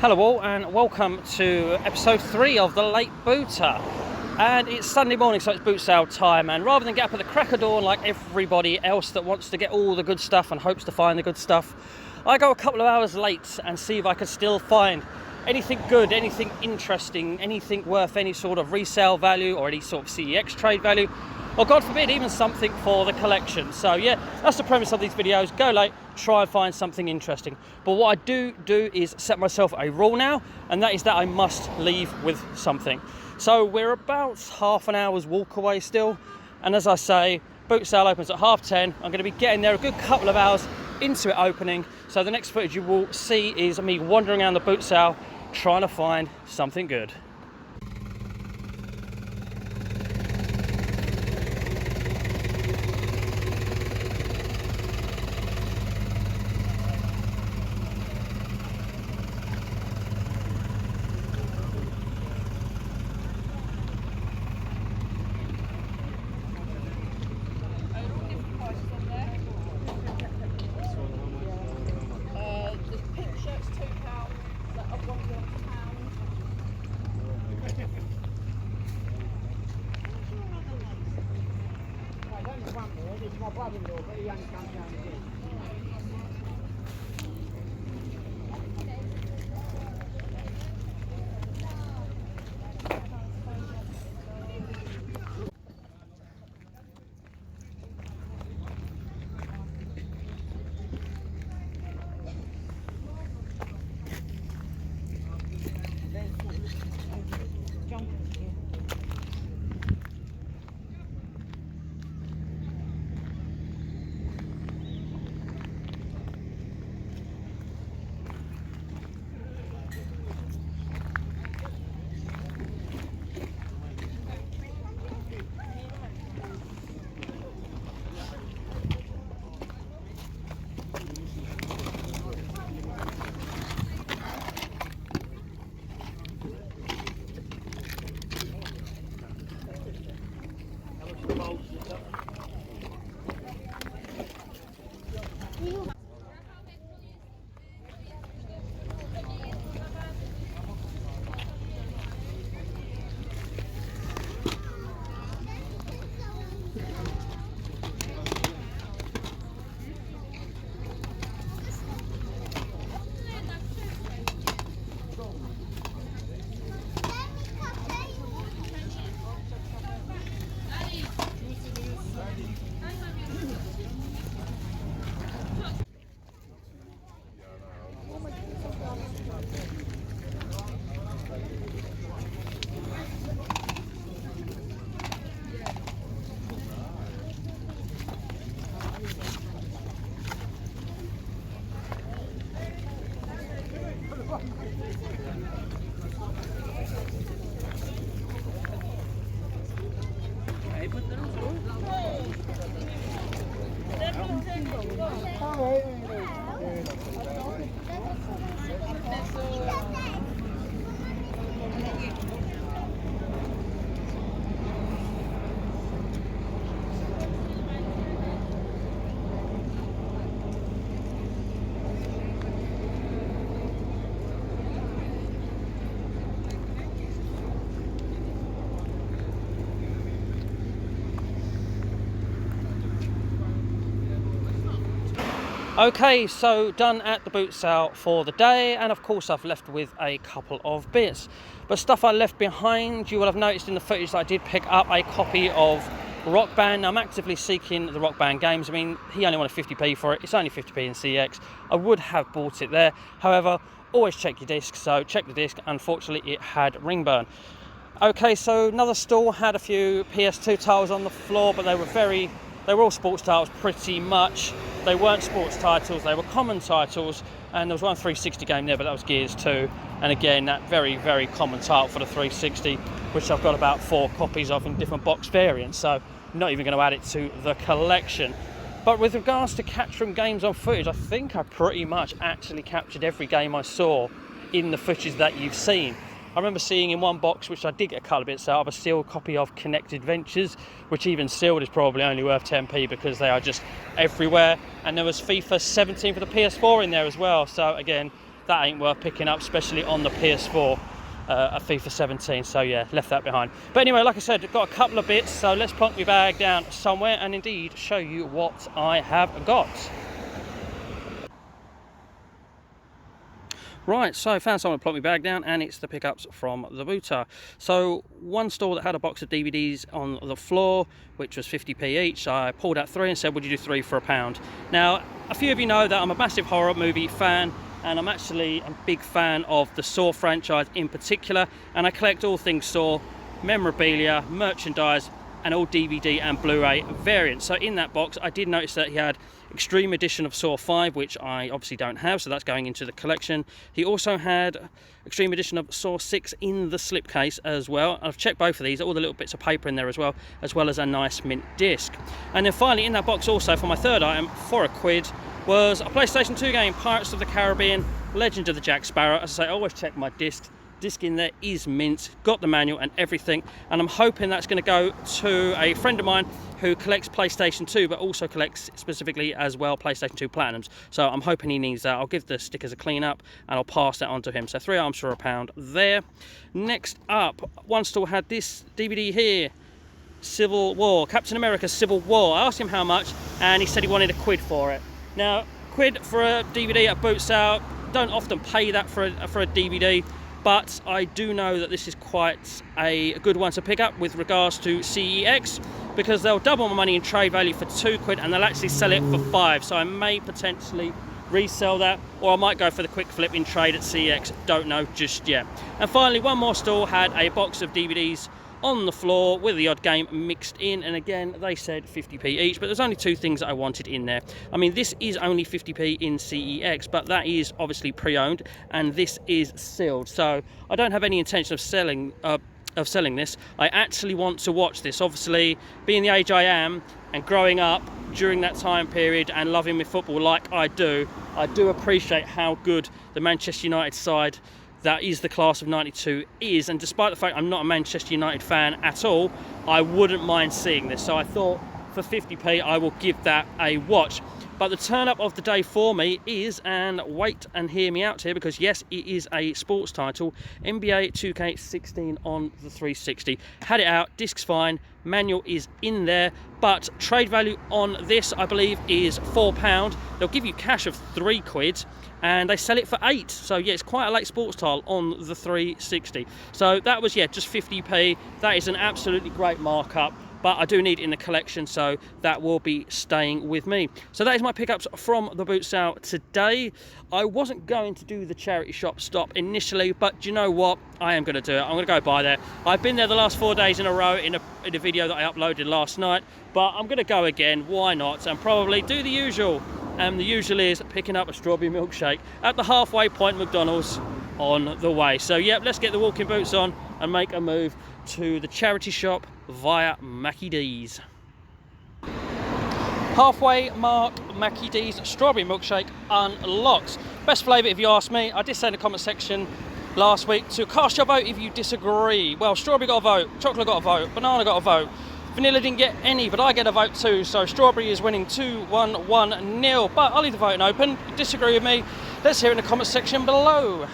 Hello all and welcome to episode 3 of The Late Booter. And it's Sunday morning, so it's boot sale time, and rather than get up at the crack of dawn like everybody else that wants to get all the good stuff and hopes to find the good stuff, I go a couple of hours late and see if I can still find anything good, anything interesting, anything worth any sort of resale value or any sort of CEX trade value, or God forbid even something for the collection. So yeah, that's the premise of these videos. Go late, try and find something interesting. But what I do is set myself a rule now, and that is that I must leave with something. So we're about half an hour's walk away still, and as I say, boot sale opens at 10:30. I'm going to be getting there a good couple of hours into it opening, so the next footage you will see is me wandering around the boot sale trying to find something good. Okay, so done at the boot sale for the day, and of course I've left with a couple of bits. But stuff I left behind, you will have noticed in the footage that I did pick up a copy of Rock Band. Now, I'm actively seeking the Rock Band games. I mean, he only wanted 50p for it. It's only 50p in CX. I would have bought it there. However, always check your disc. So check the disc. Unfortunately, it had ring burn. Okay, so another store had a few PS2 titles on the floor, but they were all sports titles pretty much. They weren't sports titles, they were common titles, and there was one 360 game there, but that was Gears 2. And again, that very, very common title for the 360, which I've got about 4 copies of in different box variants, so I'm not even going to add it to the collection. But with regards to capturing games on footage, I think I pretty much actually captured every game I saw in the footage that you've seen. I remember seeing in one box, which I did get a couple of bits out of, a sealed copy of Connected Ventures, which even sealed is probably only worth 10p because they are just everywhere. And there was FIFA 17 for the PS4 in there as well. So again, that ain't worth picking up, especially on the PS4 at FIFA 17. So yeah, left that behind. But anyway, like I said, I've got a couple of bits, so let's plonk my bag down somewhere and indeed show you what I have got. Right, so I found someone to plonk my bag down, and it's the pickups from the booter. So one store that had a box of DVDs on the floor, which was 50p each, I pulled out 3 and said, would you do 3 for £1? Now, a few of you know that I'm a massive horror movie fan, and I'm actually a big fan of the Saw franchise in particular, and I collect all things Saw, memorabilia, merchandise, and all DVD and Blu-ray variants. So in that box I did notice that he had Extreme Edition of Saw 5, which I obviously don't have, so that's going into the collection. He also had Extreme Edition of Saw 6 in the slipcase as well. I've checked both of these, all the little bits of paper in there as well as a nice mint disc. And then finally in that box also, for my third item, for £1, was a PlayStation 2 game, Pirates of the Caribbean, Legend of the Jack Sparrow. As I say, I always check my disc in there is mint, got the manual and everything, and I'm hoping that's going to go to a friend of mine who collects PlayStation 2 but also collects specifically as well PlayStation 2 Platinums, so I'm hoping he needs that. I'll give the stickers a clean up and I'll pass that on to him. So 3 arms for £1 there. Next up, one store had this DVD here, Civil War, Captain America Civil War. I asked him how much and he said he wanted £1 for it. Now, £1 for a DVD at boot sale, don't often pay that for a DVD, but I do know that this is quite a good one to pick up with regards to CEX, because they'll double my money in trade value for £2 and they'll actually sell it for £5, so I may potentially resell that, or I might go for the quick flip in trade at CEX, don't know just yet. And finally, one more store had a box of DVDs on the floor with the odd game mixed in, and again they said 50p each, but there's only 2 things that I wanted in there. I mean, this is only 50p in CEX, but that is obviously pre-owned and this is sealed, so I don't have any intention of selling this. I actually want to watch this. Obviously, being the age I am and growing up during that time period and loving my football like I do appreciate how good the Manchester United side that is the class of 92 is, and despite the fact I'm not a Manchester United fan at all, I wouldn't mind seeing this. So I thought for 50p I will give that a watch. But the turn up of the day for me is, and wait and hear me out here because yes, it is a sports title, NBA 2K16 on the 360. Had it out, disc's fine, manual is in there, but trade value on this I believe is £4. They'll give you cash of £3 and they sell it for £8. So yeah, it's quite a late sports tile on the 360. So that was, yeah, just 50p. That is an absolutely great markup, but I do need it in the collection, so that will be staying with me. So that is my pickups from the boot sale today. I wasn't going to do the charity shop stop initially, but do you know what? I am going to do it. I'm going to go by there. I've been there the last 4 days in a row in a video that I uploaded last night, but I'm going to go again. Why not? And probably do the usual. And the usual is picking up a strawberry milkshake at the halfway point McDonald's on the way. So yep, let's get the walking boots on and make a move to the charity shop via Mackie D's. Halfway mark, Mackie D's strawberry milkshake unlocked. Best flavour if you ask me. I did say in the comment section last week to cast your vote if you disagree. Well, strawberry got a vote, chocolate got a vote, banana got a vote. Vanilla didn't get any, but I get a vote too, so strawberry is winning 2-1-1-0. But I'll leave the voting open. If you disagree with me, let's hear it in the comment section below.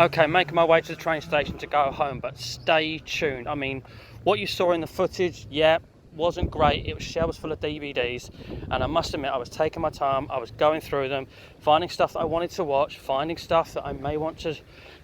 Okay, making my way to the train station to go home, but stay tuned. I mean, what you saw in the footage, yeah, wasn't great. It was shelves full of DVDs, and I must admit, I was taking my time. I was going through them, finding stuff that I wanted to watch, finding stuff that I may want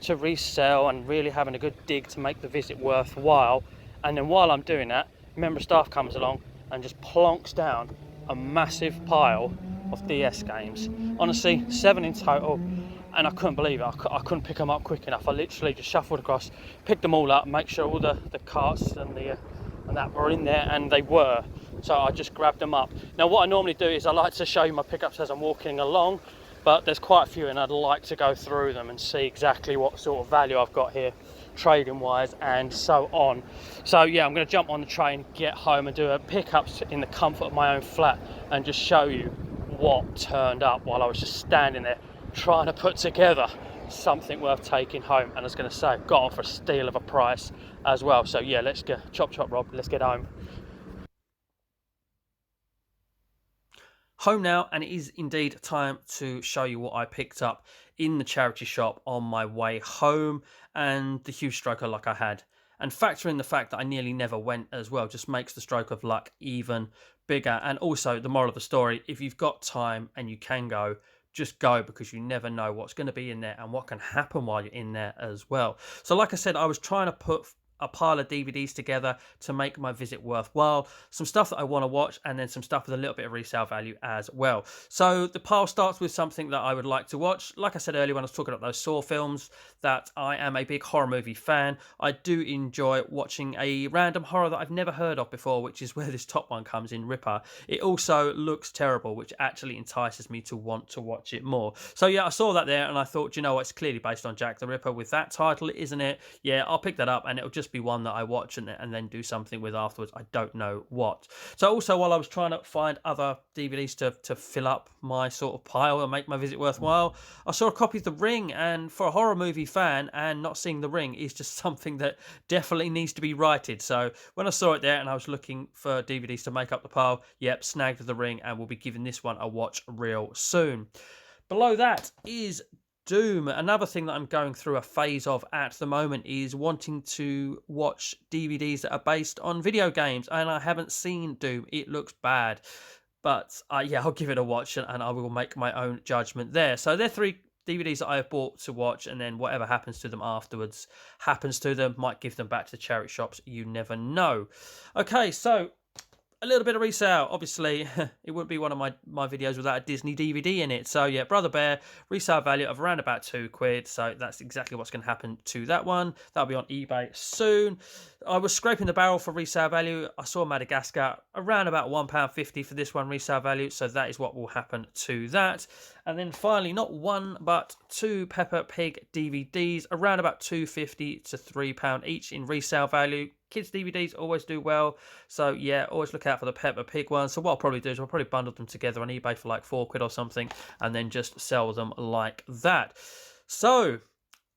to resell, and really having a good dig to make the visit worthwhile. And then while I'm doing that, a member of staff comes along and just plonks down a massive pile of DS games. Honestly, 7 in total. And I couldn't believe it. I couldn't pick them up quick enough. I literally just shuffled across, picked them all up, make sure all the carts and that were in there, and they were. So I just grabbed them up. Now what I normally do is I like to show you my pickups as I'm walking along, but there's quite a few and I'd like to go through them and see exactly what sort of value I've got here, trading wise and so on. So yeah, I'm going to jump on the train, get home and do a pickups in the comfort of my own flat and just show you what turned up while I was just standing there trying to put together something worth taking home. And I was going to say, got on for a steal of a price as well. So yeah, let's go, chop Rob, let's get home. Home now, and it is indeed time to show you what I picked up in the charity shop on my way home, and the huge stroke of luck I had. And factor in the fact that I nearly never went as well, just makes the stroke of luck even bigger. And also the moral of the story, if you've got time and you can go, just go, because you never know what's going to be in there and what can happen while you're in there as well. So like I said, I was trying to put a pile of DVDs together to make my visit worthwhile. Some stuff that I want to watch, and then some stuff with a little bit of resale value as well. So the pile starts with something that I would like to watch. Like I said earlier when I was talking about those Saw films, that I am a big horror movie fan. I do enjoy watching a random horror that I've never heard of before, which is where this top one comes in, Ripper. It also looks terrible, which actually entices me to want to watch it more. So yeah, I saw that there and I thought, you know what, it's clearly based on Jack the Ripper with that title, isn't it? Yeah, I'll pick that up and it'll just be one that I watch and then do something with afterwards. I don't know what. So also, while I was trying to find other DVDs to fill up my sort of pile and make my visit worthwhile, I saw a copy of The Ring, and for a horror movie fan, and not seeing The Ring is just something that definitely needs to be righted. So when I saw it there and I was looking for DVDs to make up the pile, yep, snagged The Ring, and we'll be giving this one a watch real soon. Below that is Doom. Another thing that I'm going through a phase of at the moment is wanting to watch DVDs that are based on video games, and I haven't seen Doom. It looks bad, but yeah, I'll give it a watch and I will make my own judgment there. So they're 3 DVDs that I have bought to watch, and then whatever happens to them afterwards happens to them. Might give them back to the charity shops, you never know. Okay, so a little bit of resale. Obviously, it wouldn't be one of my videos without a Disney DVD in it. So yeah, Brother Bear, resale value of around about £2. So that's exactly what's going to happen to that one. That'll be on eBay soon. I was scraping the barrel for resale value. I saw Madagascar around about £1.50 for this one resale value. So that is what will happen to that. And then finally, not 1 but 2 Peppa Pig DVDs, around about £2.50 to £3 each in resale value. Kids DVDs always do well, so yeah, always look out for the Peppa Pig ones. So what I'll probably do is I'll probably bundle them together on eBay for like £4 or something, and then just sell them like that. So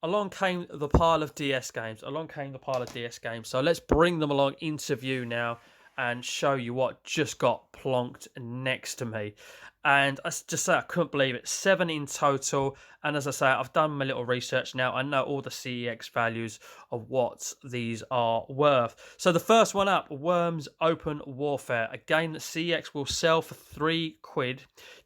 along came the pile of DS games. So let's bring them along into view now and show you what just got plonked next to me. And I just say I couldn't believe it. 7 in total. And as I say, I've done my little research now. I know all the CEX values of what these are worth. So the first one up, Worms Open Warfare, a game that CEX will sell for £3,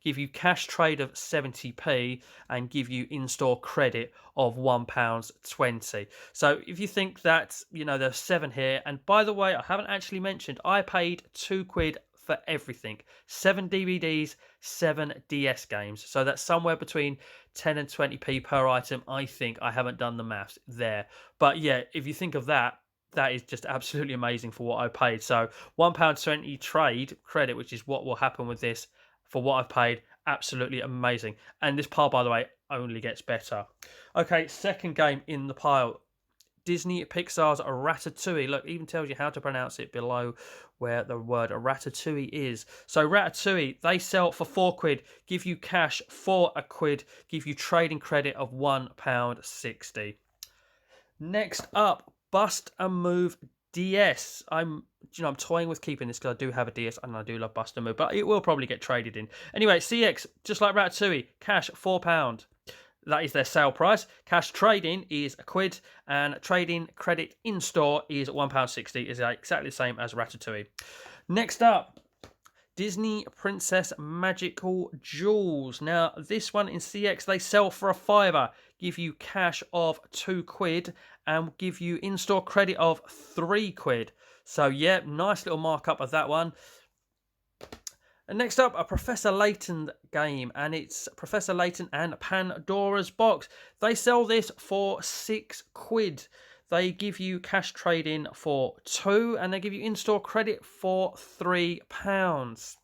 give you cash trade of 70p, and give you in-store credit of £1.20. So if you think that, you know, there's 7 here, and by the way, I haven't actually mentioned, I paid £2 for everything. 7 DVDs, 7 DS games. So that's somewhere between 10 and 20p per item. I think I haven't done the maths there. But yeah, if you think of that, that is just absolutely amazing for what I paid. So £1.20 trade credit, which is what will happen with this for what I've paid. Absolutely amazing. And this pile, by the way, only gets better. Okay, second game in the pile. Disney Pixar's Ratatouille. Look, even tells you how to pronounce it below where the word Ratatouille is. So Ratatouille, they sell for £4, give you cash for £1, give you trading credit of £1.60. Next up, Bust a Move DS. I'm toying with keeping this because I do have a DS and I do love Bust a Move, but it will probably get traded in. Anyway, CX, just like Ratatouille, cash £4. That is their sale price. Cash trading is £1, and trading credit in store is £1.60. Is exactly the same as Ratatouille. Next up, Disney Princess Magical Jewels. Now, this one in CX, they sell for a £5, give you cash of £2, and give you in-store credit of £3. So, yeah, nice little markup of that one. And next up, a Professor Layton game, and it's Professor Layton and Pandora's Box. They sell this for £6. They give you cash trade-in for £2, and they give you in-store credit for £3.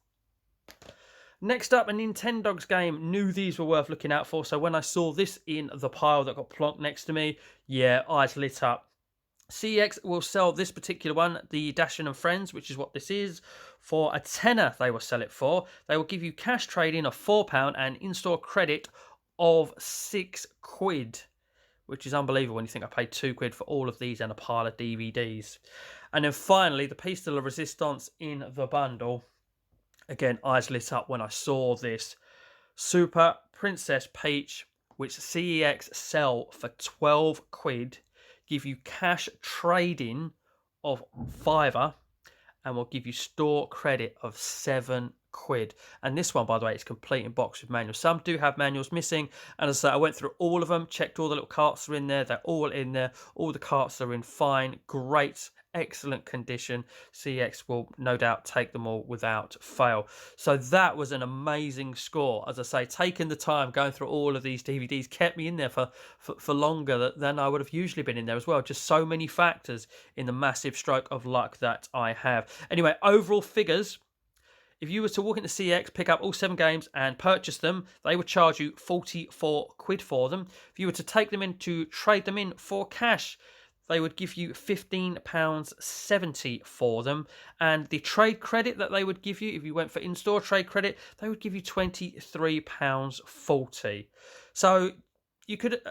Next up, a Nintendogs game. Knew these were worth looking out for, so when I saw this in the pile that got plonked next to me, yeah, eyes lit up. CEX will sell this particular one, the Dashin and Friends, which is what this is, for a tenner. They will sell it for. They will give you cash trade-in of £4 and in-store credit of £6, which is unbelievable when you think I paid £2 for all of these and a pile of DVDs. And then finally, the piece de la resistance in the bundle. Again, eyes lit up when I saw this. Super Princess Peach, which CEX sell for £12, give you cash trade-in of £5, and will give you store credit of £7. And this one, by the way, is complete in box with manuals. Some do have manuals missing, and as I say, I went through all of them, checked all the little carts are in there. They're all in there. All the carts are in fine, great, excellent condition. CX will no doubt take them all without fail. So that was an amazing score. As I say, taking the time going through all of these DVDs kept me in there for longer than I would have usually been in there as well. Just so many factors in the massive stroke of luck that I have. Anyway, overall figures. If you were to walk into CX, pick up all 7 games and purchase them, they would charge you £44 for them. If you were to take them in to trade them in for cash, they would give you £15.70 for them. And the trade credit that they would give you, if you went for in-store trade credit, they would give you £23.40. So you could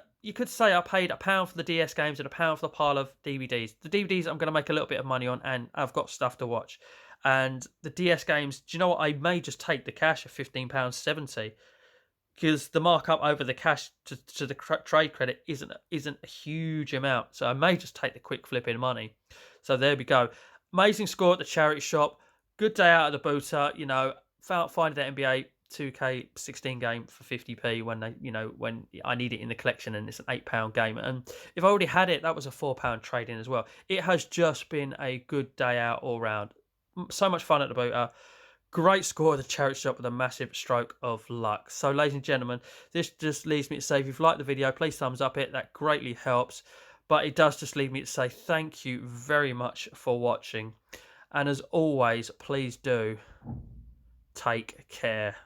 say I paid £1 for the DS games and £1 for the pile of DVDs. The DVDs I'm going to make a little bit of money on, and I've got stuff to watch. And the DS games, do you know what? I may just take the cash of £15.70, because the markup over the cash to the trade credit isn't a huge amount. So I may just take the quick flipping money. So there we go. Amazing score at the charity shop. Good day out of the booter. You know, finding that NBA 2K16 game for 50p when when I need it in the collection, and it's an £8 game. And if I already had it, that was a £4 trade in as well. It has just been a good day out all round. So much fun at the booter. Great score at the charity shop with a massive stroke of luck. So, ladies and gentlemen, this just leaves me to say, if you've liked the video, please thumbs up it. That greatly helps. But it does just leave me to say thank you very much for watching. And as always, please do take care.